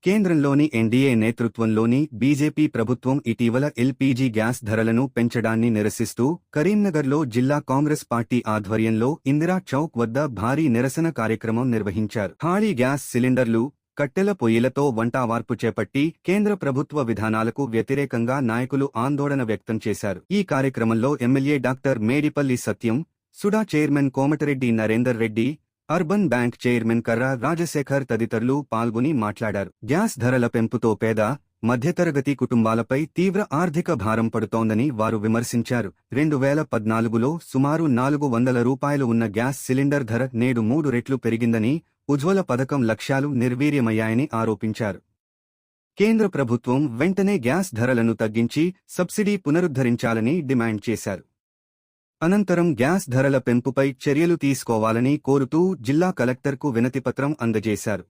కేంద్రంలోని ఎన్డీఏ నేతృత్వంలోని బీజేపీ ప్రభుత్వం ఇటీవల ఎల్పీజీ గ్యాస్ ధరలను పెంచడాన్ని నిరసిస్తూ కరీంనగర్లో జిల్లా కాంగ్రెస్ పార్టీ ఆధ్వర్యంలో ఇందిరా చౌక్ వద్ద భారీ నిరసన కార్యక్రమం నిర్వహించారు. ఖాళీ గ్యాస్ సిలిండర్లు, కట్టెల పొయ్యిలతో వంటవార్పు చేపట్టి కేంద్ర ప్రభుత్వ విధానాలకు వ్యతిరేకంగా నాయకులు ఆందోళన వ్యక్తం చేశారు. ఈ కార్యక్రమంలో MLA doctor Medipalli Satyam, SUDA chairman Komatireddy Narender Reddy, urban bank chairman Karra Rajasekhar తదితరులు పాల్గొని మాట్లాడారు. గ్యాస్ ధరల పెంపుతో పేద, మధ్యతరగతి కుటుంబాలపై తీవ్ర ఆర్థిక భారం పడుతోందని వారు విమర్శించారు. 2014లో సుమారు 400 రూపాయలు ఉన్న గ్యాస్ సిలిండర్ ధర నేడు 3 రెట్లు పెరిగిందని, ఉజ్వల పథకం లక్ష్యాలు నిర్వీర్యమయ్యాయని ఆరోపించారు. కేంద్ర ప్రభుత్వం వెంటనే గ్యాస్ ధరలను తగ్గించి సబ్సిడీ పునరుద్ధరించాలని డిమాండ్ చేశారు. అనంతరం గ్యాస్ ధరల పెంపుపై చర్యలు తీసుకోవాలని కోరుతూ జిల్లా కలెక్టర్కు వినతిపత్రం అందజేశారు.